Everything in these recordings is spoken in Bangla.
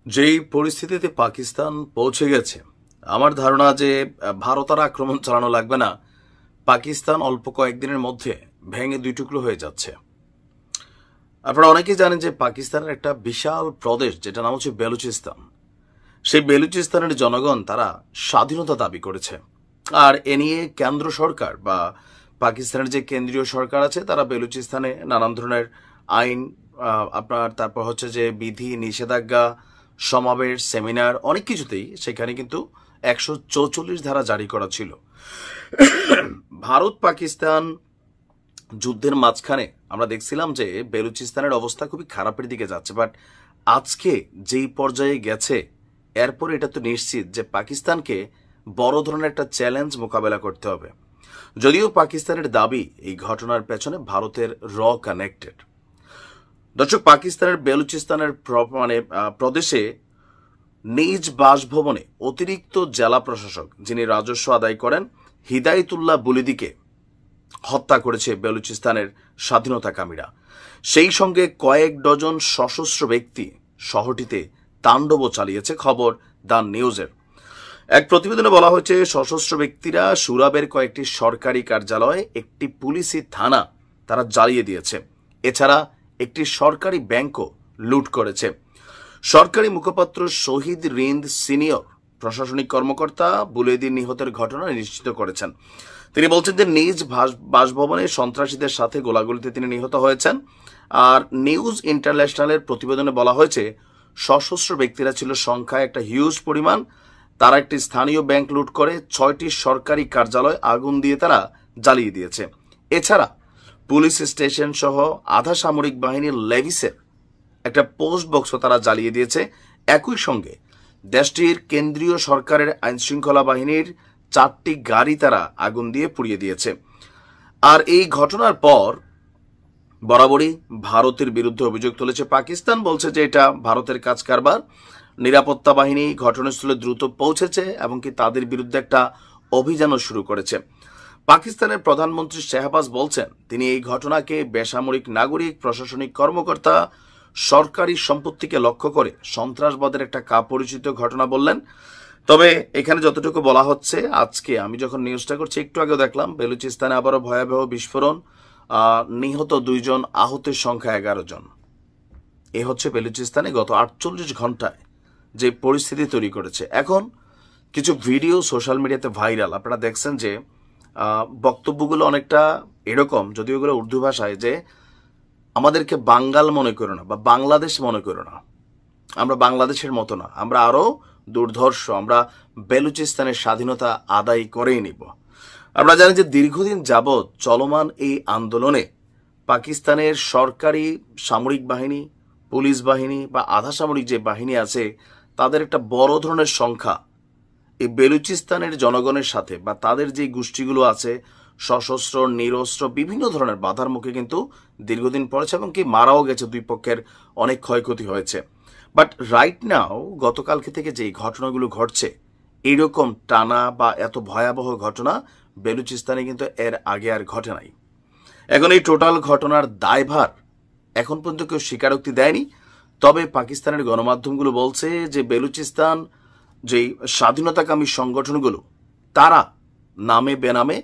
যেই পরিস্থিতিতে পাকিস্তান পৌঁছে গেছে, আমার ধারণা যে ভারত আর আক্রমণ চালানো লাগবে না। পাকিস্তান অল্প কয়েকদিনের মধ্যে ভেঙে দুই টুকরো হয়ে যাচ্ছে। আপনারা অনেকেই জানেন যে পাকিস্তানের একটা বিশাল প্রদেশ যেটা নাম হচ্ছে বেলুচিস্তান। সেই বেলুচিস্তানের জনগণ তারা স্বাধীনতা দাবি করেছে, আর এ নিয়ে কেন্দ্র সরকার বা পাকিস্তানের যে কেন্দ্রীয় সরকার আছে তারা বেলুচিস্তানে নানান ধরনের আইন, তারপর হচ্ছে যে বিধি নিষেধাজ্ঞা, সমাবেশ, সেমিনার, অনেক কিছুতেই সেখানে কিন্তু 144 ধারা জারি করা ছিল। ভারত পাকিস্তান যুদ্ধের মাঝখানে আমরা দেখছিলাম যে বেলুচিস্তানের অবস্থা খুবই খারাপের দিকে যাচ্ছে, বাট আজকে যেই পর্যায়ে গেছে এরপর এটা তো নিশ্চিত যে পাকিস্তানকে বড় ধরনের একটা চ্যালেঞ্জ মোকাবেলা করতে হবে। যদিও পাকিস্তানের দাবি এই ঘটনার পেছনে ভারতের কানেক্টেড। দর্শক, পাকিস্তানের বেলুচিস্তানের প্রদেশে নিজ বাসভবনে অতিরিক্ত জেলা প্রশাসক যিনি রাজস্ব আদায় করেন হিদায়তুল্লাহ বুলিদিকে হত্যা করেছে বেলুচিস্তানের স্বাধীনতাকামীরা। সেই সঙ্গে কয়েক ডজন সশস্ত্র ব্যক্তি শহরটিতে তাণ্ডব চালিয়েছে, খবর দ্য নিউজের। এক প্রতিবেদনে বলা হয়েছে সশস্ত্র ব্যক্তিরা সুরাবের কয়েকটি সরকারি কার্যালয়, একটি পুলিশি থানা তারা জ্বালিয়ে দিয়েছে। এছাড়া একটি সরকারি ব্যাংকও লুট করেছে। সরকারি মুখপাত্র শহীদ রিন্দ সিনিয়র প্রশাসনিক কর্মকর্তা বুলেদির নিহতের ঘটনা নিশ্চিত করেছেন। তিনি বলছেন যে নিজ বাসভবনে সন্ত্রাসীদের সাথে গোলাগুলিতে তিনি নিহত হয়েছেন। আর নিউজ ইন্টারন্যাশনালের প্রতিবেদনে বলা হয়েছে সশস্ত্র ব্যক্তিরা ছিল সংখ্যায় একটা হিউজ পরিমাণ। তারা একটি স্থানীয় ব্যাংক লুট করে 6টি সরকারি কার্যালয় আগুন দিয়ে তারা জ্বালিয়ে দিয়েছে। এছাড়া পুলিশ স্টেশন সহ আধা সামরিক বাহিনীর লেভিসের একটা পোস্ট বক্সও তারা জ্বালিয়ে দিয়েছে। একই সঙ্গে দেশটির কেন্দ্রীয় সরকারের আইনশৃঙ্খলা বাহিনীর 4টি গাড়ি তারা আগুন দিয়ে পুড়িয়ে দিয়েছে। আর এই ঘটনার পর বরাবরই ভারতের বিরুদ্ধে অভিযোগ তুলেছে পাকিস্তান। বলছে যে এটা ভারতের কাজ কারবার। নিরাপত্তা বাহিনী ঘটনাস্থলে দ্রুত পৌঁছেছে এবং কি তাদের বিরুদ্ধে একটা অভিযানও শুরু করেছে। পাকিস্তানের প্রধানমন্ত্রী শাহবাজ বলছেন তিনি এই ঘটনাকে বেসামরিক নাগরিক, প্রশাসনিক কর্মকর্তা, সরকারি সম্পত্তিকে লক্ষ্য করে সন্ত্রাসবাদের একটা কাপরিচিত ঘটনা বললেন। তবে এখানে যতটুকু বলা হচ্ছে, আজকে আমি যখন নিউজটা করছি একটু আগেও দেখলাম বেলুচিস্তানে আবারও ভয়াবহ বিস্ফোরণ, নিহত 2 জন, আহতের সংখ্যা 11 জন। এ হচ্ছে বেলুচিস্তানে গত 48 ঘন্টায় যে পরিস্থিতি তৈরি করেছে। এখন কিছু ভিডিও সোশ্যাল মিডিয়াতে ভাইরাল, আপনারা দেখছেন যে বক্তব্যগুলো অনেকটা এরকম, যদিও ওগুলো উর্দু ভাষায়, যে আমাদেরকে বাঙ্গাল মনে করো না বা বাংলাদেশ মনে করো না, আমরা বাংলাদেশের মতো না, আমরা আরো দুর্ধর্ষ, আমরা বেলুচিস্তানের স্বাধীনতা আদায় করেই নিব। আমরা জানি যে দীর্ঘদিন যাবৎ চলমান এই আন্দোলনে পাকিস্তানের সরকারি সামরিক বাহিনী, পুলিশ বাহিনী বা আধা সামরিক যে বাহিনী আছে তাদের একটা বড় ধরনের সংখ্যা এই বেলুচিস্তানের জনগণের সাথে বা তাদের যে গোষ্ঠীগুলো আছে সশস্ত্র, নিরস্ত্র, বিভিন্ন ধরনের বাধার মুখে কিন্তু দীর্ঘদিন পড়েছে এবং কি মারাও গেছে, দুই পক্ষের অনেক ক্ষয়ক্ষতি হয়েছে। বাট রাইট নাও গতকালকে থেকে যে ঘটনাগুলো ঘটছে, এইরকম টানা বা এত ভয়াবহ ঘটনা বেলুচিস্তানে কিন্তু এর আগে আর ঘটে নাই। এখন এই টোটাল ঘটনার দায়ভার এখন পর্যন্ত কেউ স্বীকারোক্তি দেয়নি। তবে পাকিস্তানের গণমাধ্যমগুলো বলছে যে বেলুচিস্তান যেই স্বাধীনতাকামী সংগঠনগুলো তারা নামে বেনামে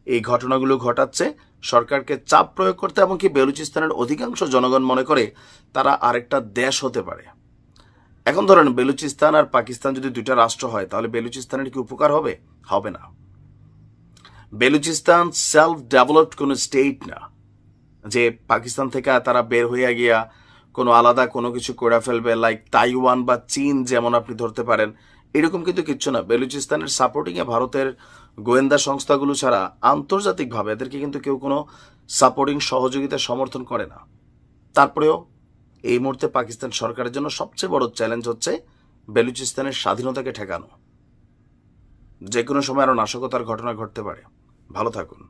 এই ঘটনাগুলো ঘটাচ্ছে সরকারকে চাপ প্রয়োগ করতে, এমনকি বেলুচিস্তানের অধিকাংশ জনগণ মনে করে তারা আরেকটা দেশ হতে পারে। এখন ধরেন বেলুচিস্তান আর পাকিস্তান যদি দুইটা রাষ্ট্র হয় তাহলে বেলুচিস্তানের কি উপকার হবে? হবে না। বেলুচিস্তান সেলফ ডেভেলপড কোনো স্টেট না যে পাকিস্তান থেকে তারা বের হয়ে গিয়া কোনো আলাদা কোনো কিছু করে ফেলবে, লাইক তাইওয়ান বা চীন যেমন আপনি ধরতে পারেন, এরকম কিন্তু কিচ্ছু না। বেলুচিস্তানের সাপোর্টিংয়ে ভারতের গোয়েন্দা সংস্থাগুলো ছাড়া আন্তর্জাতিকভাবে এদেরকে কিন্তু কেউ কোনো সাপোর্টিং সহযোগিতা সমর্থন করে না। তারপরেও এই মুহূর্তে পাকিস্তান সরকারের জন্য সবচেয়ে বড় চ্যালেঞ্জ হচ্ছে বেলুচিস্তানের স্বাধীনতাকে ঠেকানো। যে কোনো সময় আরো নাশকতার ঘটনা ঘটতে পারে। ভালো থাকুন।